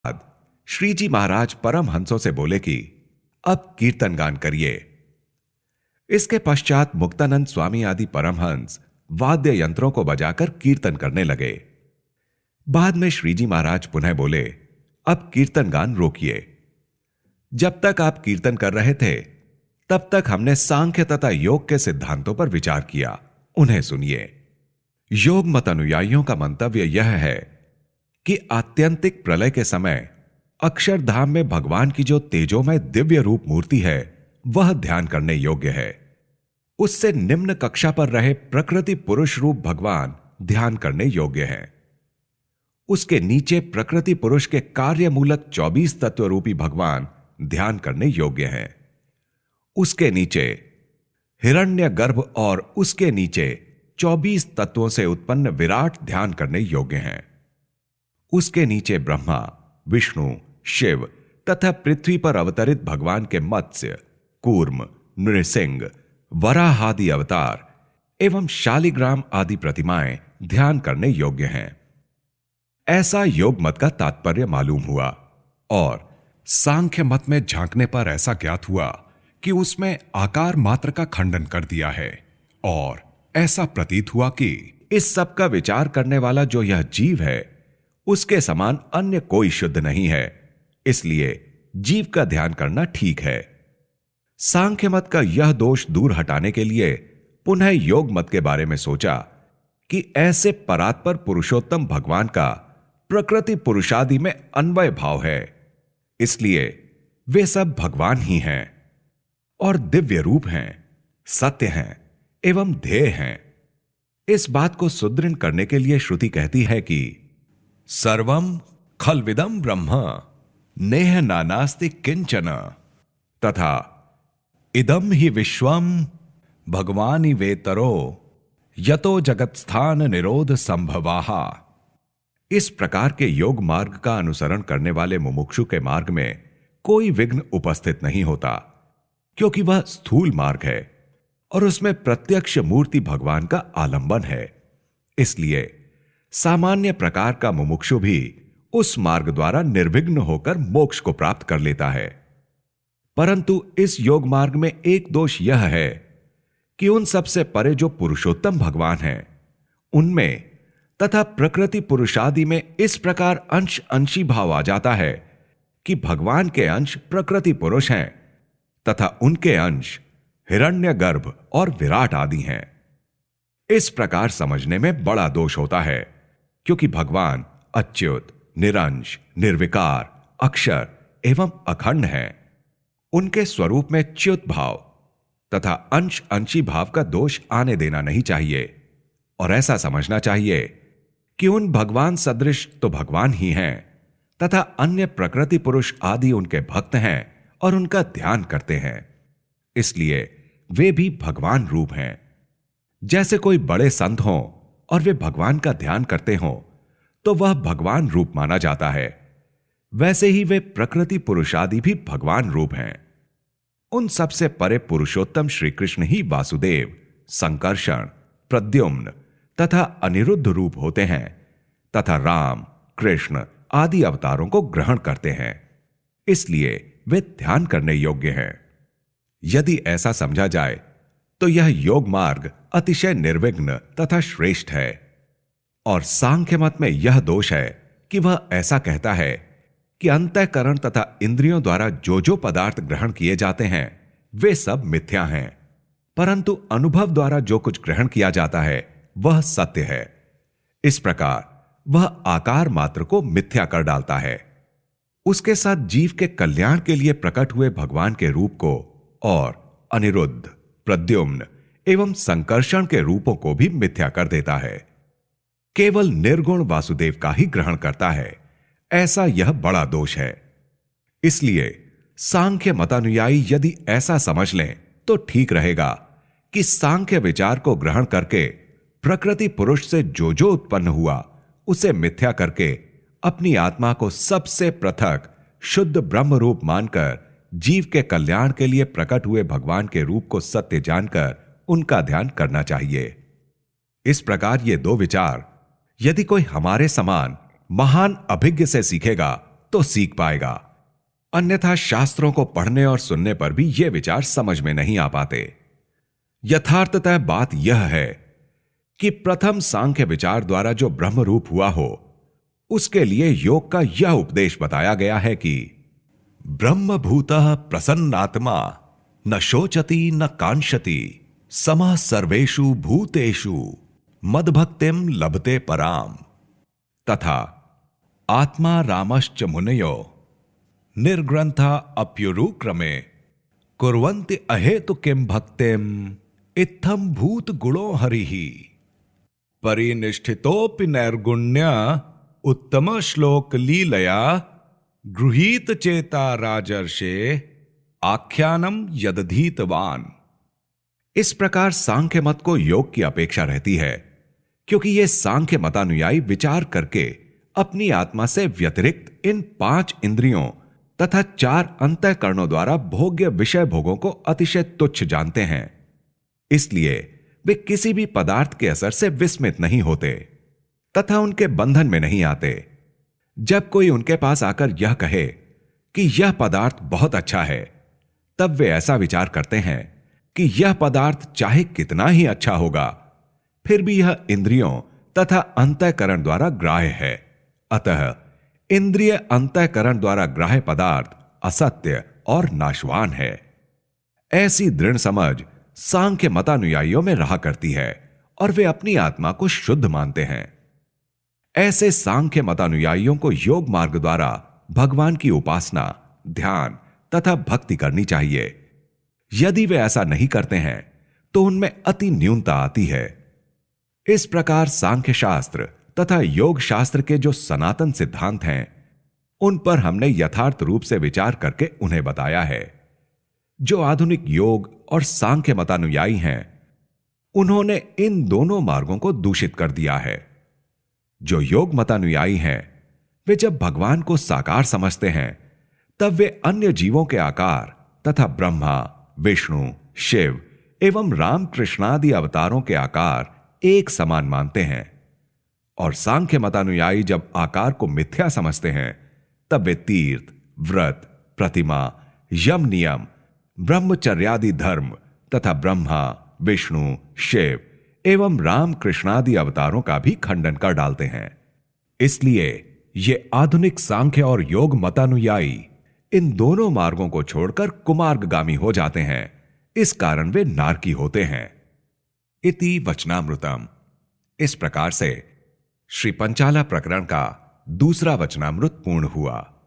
बाद श्री जी महाराज परमहंसों से बोले कि अब कीर्तन गान करिए। इसके पश्चात मुक्तानंद स्वामी आदि परमहंस वाद्य यंत्रों को बजाकर कीर्तन करने लगे। बाद में श्री जी महाराज पुनः बोले, अब कीर्तन गान रोकिए। जब तक आप कीर्तन कर रहे थे तब तक हमने सांख्य तथा योग के सिद्धांतों पर विचार किया, उन्हें सुनिए। योग मत अनुयायियों का मंतव्य यह है कि आत्यंतिक प्रलय के समय अक्षरधाम में भगवान की जो तेजोमय दिव्य रूप मूर्ति है वह ध्यान करने योग्य है। उससे निम्न कक्षा पर रहे प्रकृति पुरुष रूप भगवान ध्यान करने योग्य है। उसके नीचे प्रकृति पुरुष के कार्य मूलक 24 तत्व रूपी भगवान ध्यान करने योग्य हैं। उसके नीचे हिरण्यगर्भ और उसके नीचे 24 तत्वों से उत्पन्न विराट ध्यान करने योग्य हैं। उसके नीचे ब्रह्मा, विष्णु, शिव तथा पृथ्वी पर अवतरित भगवान के मत्स्य, कूर्म, नृसिंह, वराह आदि अवतार एवं शालिग्राम आदि प्रतिमाएं ध्यान करने योग्य हैं। ऐसा योग मत का तात्पर्य मालूम हुआ और सांख्य मत में झांकने पर ऐसा ज्ञात हुआ कि उसमें आकार मात्र का खंडन कर दिया है और ऐसा प्रतीत हुआ कि इस सब का विचार करने वाला जो यह जीव है उसके समान अन्य कोई शुद्ध नहीं है, इसलिए जीव का ध्यान करना ठीक है। सांख्य मत का यह दोष दूर हटाने के लिए पुनः योग मत के बारे में सोचा कि ऐसे परात्पर पुरुषोत्तम भगवान का प्रकृति पुरुषादि में अन्वय भाव है, इसलिए वे सब भगवान ही हैं और दिव्य रूप हैं, सत्य हैं एवं ध्येय हैं। इस बात को सुदृढ़ करने के लिए श्रुति कहती है कि सर्वम खलविदम ब्रह्म नेह नानास्ति किंचन तथा इदम ही विश्वम भगवानि वेतरो यतो जगत्स्थान निरोध संभवाहा। इस प्रकार के योग मार्ग का अनुसरण करने वाले मुमुक्षु के मार्ग में कोई विघ्न उपस्थित नहीं होता, क्योंकि वह स्थूल मार्ग है और उसमें प्रत्यक्ष मूर्ति भगवान का आलंबन है। इसलिए सामान्य प्रकार का मुमुक्षु भी उस मार्ग द्वारा निर्विघ्न होकर मोक्ष को प्राप्त कर लेता है। परंतु इस योग मार्ग में एक दोष यह है कि उन सबसे परे जो पुरुषोत्तम भगवान हैं उनमें तथा प्रकृति पुरुषादि में इस प्रकार अंश अंशी भाव आ जाता है कि भगवान के अंश प्रकृति पुरुष हैं तथा उनके अंश हिरण्यगर्भ और विराट आदि हैं। इस प्रकार समझने में बड़ा दोष होता है, क्योंकि भगवान अच्युत, निरंश, निर्विकार, अक्षर एवं अखंड हैं। उनके स्वरूप में च्युत भाव तथा अंश अंशी भाव का दोष आने देना नहीं चाहिए और ऐसा समझना चाहिए कि उन भगवान सदृश तो भगवान ही हैं तथा अन्य प्रकृति पुरुष आदि उनके भक्त हैं और उनका ध्यान करते हैं, इसलिए वे भी भगवान रूप हैं। जैसे कोई बड़े संत हों और वे भगवान का ध्यान करते हों तो वह भगवान रूप माना जाता है, वैसे ही वे प्रकृति पुरुष आदि भी भगवान रूप हैं। उन सबसे परे पुरुषोत्तम श्री कृष्ण ही वासुदेव, संकर्षण, प्रद्युम्न तथा अनिरुद्ध रूप होते हैं तथा राम, कृष्ण आदि अवतारों को ग्रहण करते हैं, इसलिए वे ध्यान करने योग्य हैं। यदि ऐसा समझा जाए तो यह योग मार्ग अतिशय निर्विघ्न तथा श्रेष्ठ है। और सांख्य मत में यह दोष है कि वह ऐसा कहता है कि अंतःकरण तथा इंद्रियों द्वारा जो जो पदार्थ ग्रहण किए जाते हैं वे सब मिथ्या हैं, परंतु अनुभव द्वारा जो कुछ ग्रहण किया जाता है वह सत्य है। इस प्रकार वह आकार मात्र को मिथ्या कर डालता है। उसके साथ जीव के कल्याण के लिए प्रकट हुए भगवान के रूप को और अनिरुद्ध, प्रद्युम्न एवं संकर्षण के रूपों को भी मिथ्या कर देता है। केवल निर्गुण वासुदेव का ही ग्रहण करता है, ऐसा यह बड़ा दोष है। इसलिए सांख्य मतानुयायी यदि ऐसा समझ लें तो ठीक रहेगा कि सांख्य विचार को ग्रहण करके प्रकृति पुरुष से जो जो उत्पन्न हुआ उसे मिथ्या करके अपनी आत्मा को सबसे पृथक शुद्ध ब्रह्म रूप मानकर जीव के कल्याण के लिए प्रकट हुए भगवान के रूप को सत्य जानकर उनका ध्यान करना चाहिए। इस प्रकार ये दो विचार यदि कोई हमारे समान महान अभिज्ञ से सीखेगा तो सीख पाएगा, अन्यथा शास्त्रों को पढ़ने और सुनने पर भी ये विचार समझ में नहीं आ पाते। यथार्थतः बात यह है कि प्रथम सांख्य विचार द्वारा जो ब्रह्मरूप हुआ हो, उसके लिए योग का यह उपदेश बताया गया है कि ब्रह्मभूतः प्रसन्नात्मा न शोचति न कांक्षति समः सर्वेषु भूतेषु मद्भक्तिम लभते पराम, तथा आत्मा रामश्च मुनयो निर्ग्रंथा अप्युरुक्रमे कुर्वन्ति अहेतु किम भक्तिम इत्थम भूत गुणो हरिहि परिनिष्ठितोपि नैर्गुण्य उत्तम श्लोक लीलया गृहीत चेता राजर्षे आख्यानम यदधीतवान। इस प्रकार सांख्य मत को योग की अपेक्षा रहती है, क्योंकि ये सांख्य मतानुयायी विचार करके अपनी आत्मा से व्यतिरिक्त इन 5 इंद्रियों तथा 4 अंतःकरणों द्वारा भोग्य विषय भोगों को अतिशय तुच्छ जानते हैं। इसलिए वे किसी भी पदार्थ के असर से विस्मित नहीं होते तथा उनके बंधन में नहीं आते। जब कोई उनके पास आकर यह कहे कि यह पदार्थ बहुत अच्छा है, तब वे ऐसा विचार करते हैं कि यह पदार्थ चाहे कितना ही अच्छा होगा, फिर भी यह इंद्रियों तथा अंतःकरण द्वारा ग्राह्य है। अतः इंद्रिय अंतःकरण द्वारा ग्राह्य पदार्थ असत्य और नाशवान है। ऐसी दृढ़ समझ सांख्य मतानुयायियों में रहा करती है और वे अपनी आत्मा को शुद्ध मानते हैं। ऐसे सांख्य मतानुयायियों को योग मार्ग द्वारा भगवान की उपासना, ध्यान तथा भक्ति करनी चाहिए। यदि वे ऐसा नहीं करते हैं तो उनमें अति न्यूनता आती है। इस प्रकार सांख्य शास्त्र तथा योग शास्त्र के जो सनातन सिद्धांत हैं, उन पर हमने यथार्थ रूप से विचार करके उन्हें बताया है। जो आधुनिक योग और सांख्य मतानुयायी हैं, उन्होंने इन दोनों मार्गों को दूषित कर दिया है। जो योग मतानुयायी हैं, वे जब भगवान को साकार समझते हैं, तब वे अन्य जीवों के आकार तथा ब्रह्मा, विष्णु, शिव एवं राम कृष्णादि अवतारों के आकार एक समान मानते हैं। और सांख्य मतानुयायी जब आकार को मिथ्या समझते हैं, तब वे तीर्थ, व्रत, प्रतिमा, यम नियम, ब्रह्मचर्यादि धर्म तथा ब्रह्मा, विष्णु, शिव एवं राम कृष्णादि अवतारों का भी खंडन कर डालते हैं। इसलिए ये आधुनिक सांख्य और योग मतानुयायी इन दोनों मार्गों को छोड़कर कुमार्गगामी हो जाते हैं। इस कारण वे नारकी होते हैं। इति वचनामृतम। इस प्रकार से श्री पंचाला प्रकरण का दूसरा वचनामृत पूर्ण हुआ।